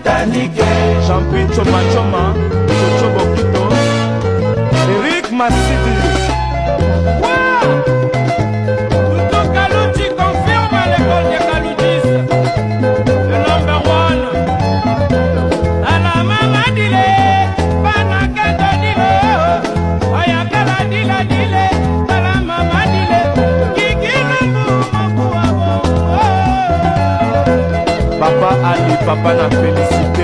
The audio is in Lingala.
Titanic. Jean-Pierre Choma Choma, Chocho Bokito, Eric Massidi. Tuto Kalouti confirme à l'école des Kaloudis. Le number one. Ala mama dile, bana kendo dile. Oya kala dile dile, ala mama dile. Kiki lambu mabu abo. Papa Ali, papa na félicité.